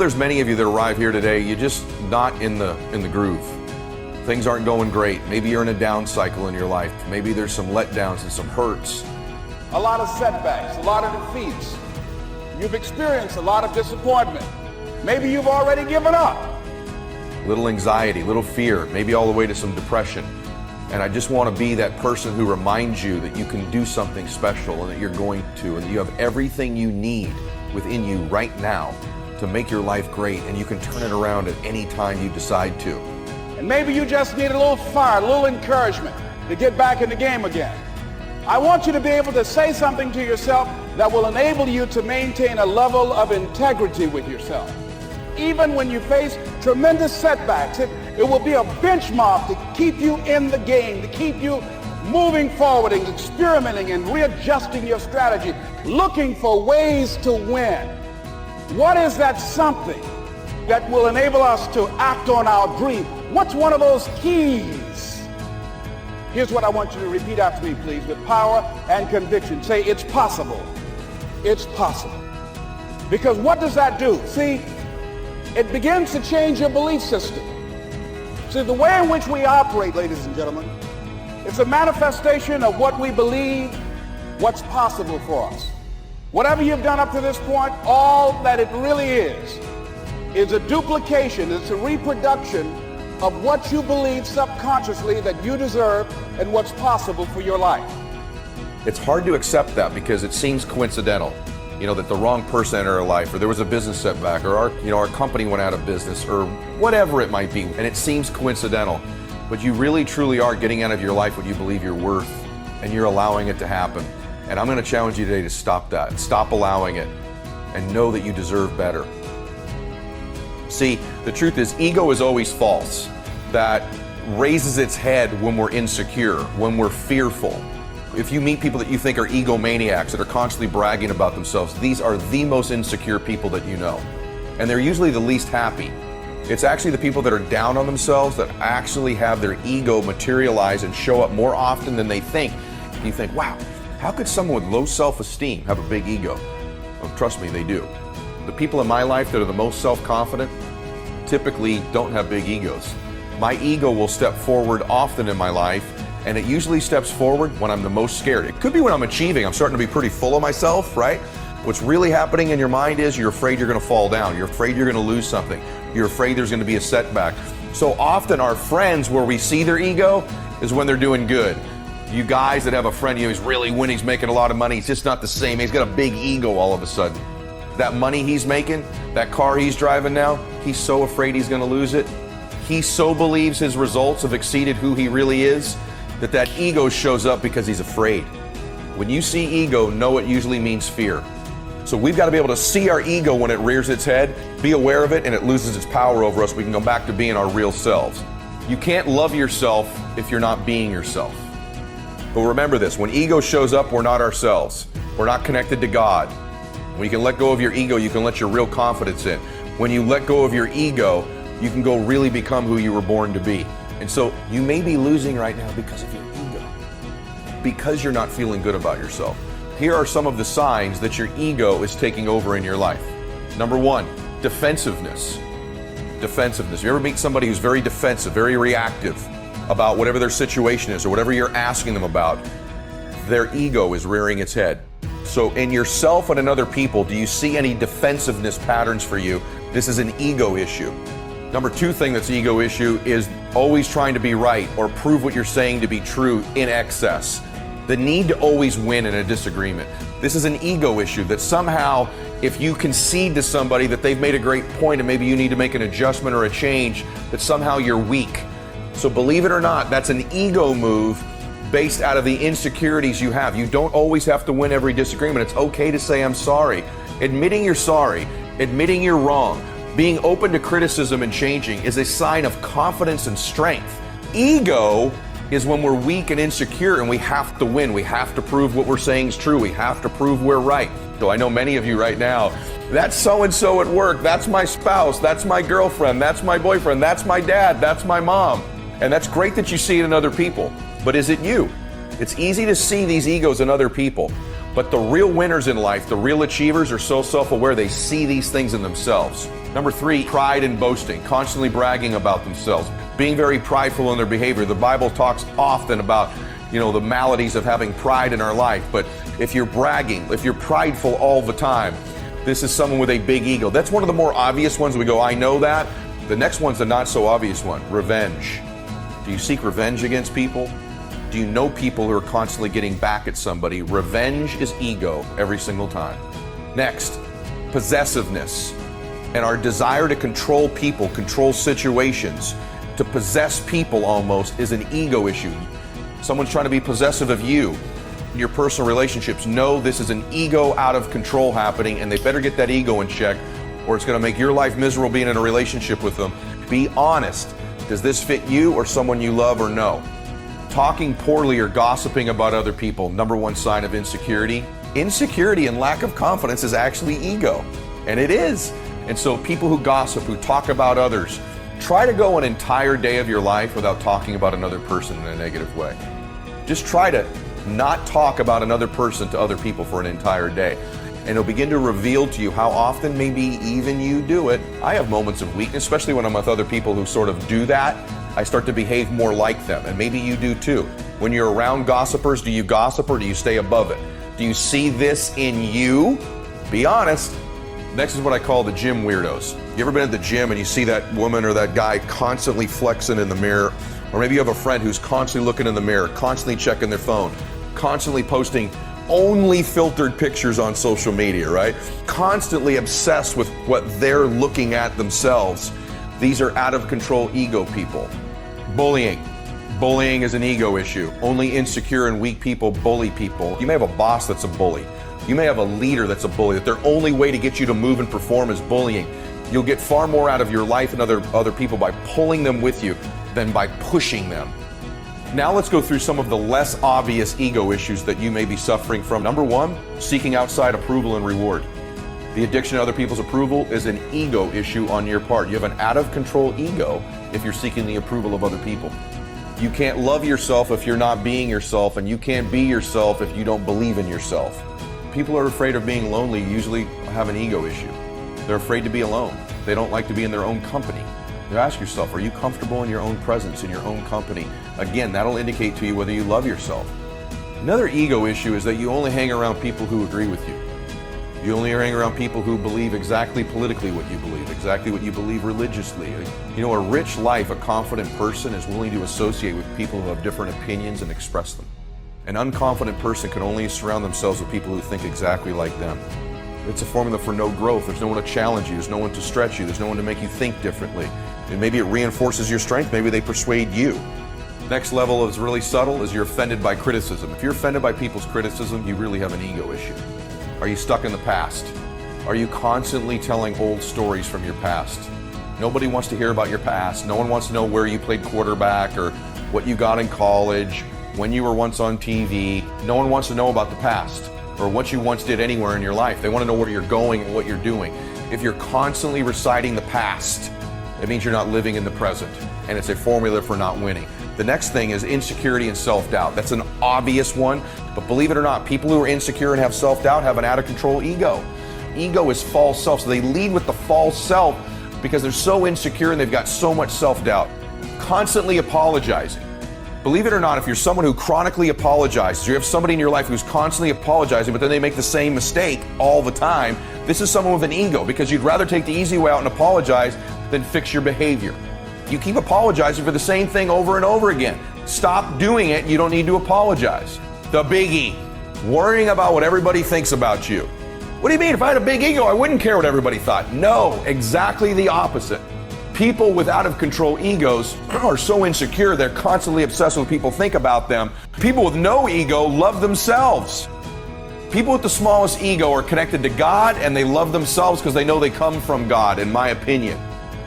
There's many of you that arrive here today, you're just not in the groove. Things aren't going great. Maybe you're in a down cycle in your life. Maybe there's some letdowns and some hurts. A lot of setbacks, a lot of defeats. You've experienced a lot of disappointment. Maybe you've already given up. Little anxiety, little fear, maybe all the way to some depression. And I just want to be that person who reminds you that you can do something special and that you're going to, and that you have everything you need within you right now to make your life great, and you can turn it around at any time you decide to. And maybe you just need a little fire, a little encouragement to get back in the game again. I want you to be able to say something to yourself that will enable you to maintain a level of integrity with yourself. Even when you face tremendous setbacks, it will be a benchmark to keep you in the game, to keep you moving forward and experimenting and readjusting your strategy, looking for ways to win. What is that something that will enable us to act on our dream? What's one of those keys? Here's what I want you to repeat after me, please, with power and conviction. Say, it's possible. It's possible. Because what does that do? See, it begins to change your belief system. See, the way in which we operate, ladies and gentlemen, it's a manifestation of what we believe, what's possible for us. Whatever you've done up to this point, all that it really is a duplication, it's a reproduction of what you believe subconsciously that you deserve and what's possible for your life. It's hard to accept that because it seems coincidental, that the wrong person entered our life, or there was a business setback, or our company went out of business, or whatever it might be, and it seems coincidental. But you really truly are getting out of your life what you believe you're worth, and you're allowing it to happen. And I'm going to challenge you today to stop that, stop allowing it, and know that you deserve better. See, the truth is, ego is always false. That raises its head when we're insecure, when we're fearful. If you meet people that you think are egomaniacs, that are constantly bragging about themselves, these are the most insecure people that you know. And they're usually the least happy. It's actually the people that are down on themselves that actually have their ego materialize and show up more often than they think. And you think, wow, how could someone with low self-esteem have a big ego? Well, trust me, they do. The people in my life that are the most self-confident typically don't have big egos. My ego will step forward often in my life, and it usually steps forward when I'm the most scared. It could be when I'm achieving. I'm starting to be pretty full of myself, right? What's really happening in your mind is you're afraid you're going to fall down. You're afraid you're going to lose something. You're afraid there's going to be a setback. So often our friends where we see their ego is when they're doing good. You guys that have a friend, he's really winning, he's making a lot of money, he's just not the same. He's got a big ego all of a sudden. That money he's making, that car he's driving now, he's so afraid he's going to lose it. He so believes his results have exceeded who he really is that ego shows up because he's afraid. When you see ego, know it usually means fear. So we've got to be able to see our ego when it rears its head, be aware of it, and it loses its power over us. We can go back to being our real selves. You can't love yourself if you're not being yourself. But remember this, when ego shows up, we're not ourselves. We're not connected to God. When you can let go of your ego, you can let your real confidence in. When you let go of your ego, you can go really become who you were born to be. And so you may be losing right now because of your ego, because you're not feeling good about yourself. Here are some of the signs that your ego is taking over in your life. Number one, defensiveness. Defensiveness. You ever meet somebody who's very defensive, very reactive about whatever their situation is or whatever you're asking them about? Their ego is rearing its head. So in yourself and in other people, do you see any defensiveness patterns for you? This is an ego issue. Number two thing that's an ego issue is always trying to be right or prove what you're saying to be true in excess. The need to always win in a disagreement. This is an ego issue that somehow if you concede to somebody that they've made a great point and maybe you need to make an adjustment or a change, that somehow you're weak. So believe it or not, that's an ego move based out of the insecurities you have. You don't always have to win every disagreement. It's okay to say, I'm sorry. Admitting you're sorry, admitting you're wrong, being open to criticism and changing is a sign of confidence and strength. Ego is when we're weak and insecure and we have to win. We have to prove what we're saying is true. We have to prove we're right. So I know many of you right now, that's so-and-so at work, that's my spouse, that's my girlfriend, that's my boyfriend, that's my dad, that's my mom. And that's great that you see it in other people, but is it you? It's easy to see these egos in other people. But the real winners in life, the real achievers, are so self-aware they see these things in themselves. Number 3, pride and boasting, constantly bragging about themselves, being very prideful in their behavior. The Bible talks often about, the maladies of having pride in our life. But if you're bragging, if you're prideful all the time, this is someone with a big ego. That's one of the more obvious ones. We go, I know that. The next one's the not so obvious one, revenge. Do you seek revenge against people? Do you know people who are constantly getting back at somebody? Revenge is ego every single time. Next, possessiveness. And our desire to control people, control situations, to possess people almost is an ego issue. Someone's trying to be possessive of you. In your personal relationships, know this is an ego out of control happening, and they better get that ego in check, or it's going to make your life miserable being in a relationship with them. Be honest. Does this fit you or someone you love or no? Talking poorly or gossiping about other people, number one sign of insecurity. Insecurity and lack of confidence is actually ego, and it is. And so people who gossip, who talk about others, try to go an entire day of your life without talking about another person in a negative way. Just try to not talk about another person to other people for an entire day. And it'll begin to reveal to you how often maybe even you do it. I have moments of weakness, especially when I'm with other people who sort of do that. I start to behave more like them, and maybe you do too. When you're around gossipers, do you gossip or do you stay above it? Do you see this in you? Be honest. Next is what I call the gym weirdos. You ever been at the gym and you see that woman or that guy constantly flexing in the mirror? Or maybe you have a friend who's constantly looking in the mirror, constantly checking their phone, constantly posting only filtered pictures on social media, right? Constantly obsessed with what they're looking at themselves. These are out of control ego people. Bullying. Bullying is an ego issue. Only insecure and weak people bully people. You may have a boss that's a bully. You may have a leader that's a bully, that their only way to get you to move and perform is bullying. You'll get far more out of your life and other people by pulling them with you than by pushing them. Now let's go through some of the less obvious ego issues that you may be suffering from. Number 1, seeking outside approval and reward. The addiction to other people's approval is an ego issue on your part. You have an out of control ego if you're seeking the approval of other people. You can't love yourself if you're not being yourself, and you can't be yourself if you don't believe in yourself. People who are afraid of being lonely usually have an ego issue. They're afraid to be alone. They don't like to be in their own company. You ask yourself, are you comfortable in your own presence, in your own company? Again, that'll indicate to you whether you love yourself. Another ego issue is that you only hang around people who agree with you. You only hang around people who believe exactly politically what you believe, exactly what you believe religiously. A rich life, a confident person is willing to associate with people who have different opinions and express them. An unconfident person can only surround themselves with people who think exactly like them. It's a formula for no growth. There's no one to challenge you. There's no one to stretch you. There's no one to make you think differently. And maybe it reinforces your strength. Maybe they persuade you. Next level is really subtle, is you're offended by criticism. If you're offended by people's criticism, you really have an ego issue. Are you stuck in the past? Are you constantly telling old stories from your past? Nobody wants to hear about your past. No one wants to know where you played quarterback or what you got in college, when you were once on TV. No one wants to know about the past or what you once did anywhere in your life. They want to know where you're going and what you're doing. If you're constantly reciting the past, it means you're not living in the present, and it's a formula for not winning. The next thing is insecurity and self-doubt. That's an obvious one, but believe it or not, people who are insecure and have self-doubt have an out-of-control ego. Ego is false self, so they lead with the false self because they're so insecure and they've got so much self-doubt. Constantly apologizing. Believe it or not, if you're someone who chronically apologizes, you have somebody in your life who's constantly apologizing, but then they make the same mistake all the time, this is someone with an ego because you'd rather take the easy way out and apologize than fix your behavior. You keep apologizing for the same thing over and over again. Stop doing it. You don't need to apologize. The biggie, worrying about what everybody thinks about you. What do you mean? If I had a big ego, I wouldn't care what everybody thought. No, exactly the opposite. People with out of control egos are so insecure, they're constantly obsessed with what people think about them. People with no ego love themselves. People with the smallest ego are connected to God and they love themselves because they know they come from God, in my opinion.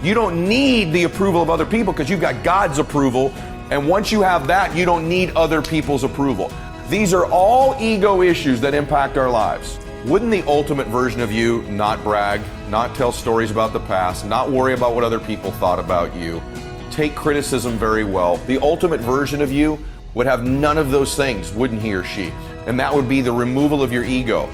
You don't need the approval of other people because you've got God's approval. And once you have that, you don't need other people's approval. These are all ego issues that impact our lives. Wouldn't the ultimate version of you not brag, not tell stories about the past, not worry about what other people thought about you, take criticism very well? The ultimate version of you would have none of those things, wouldn't he or she? and that would be the removal of your ego.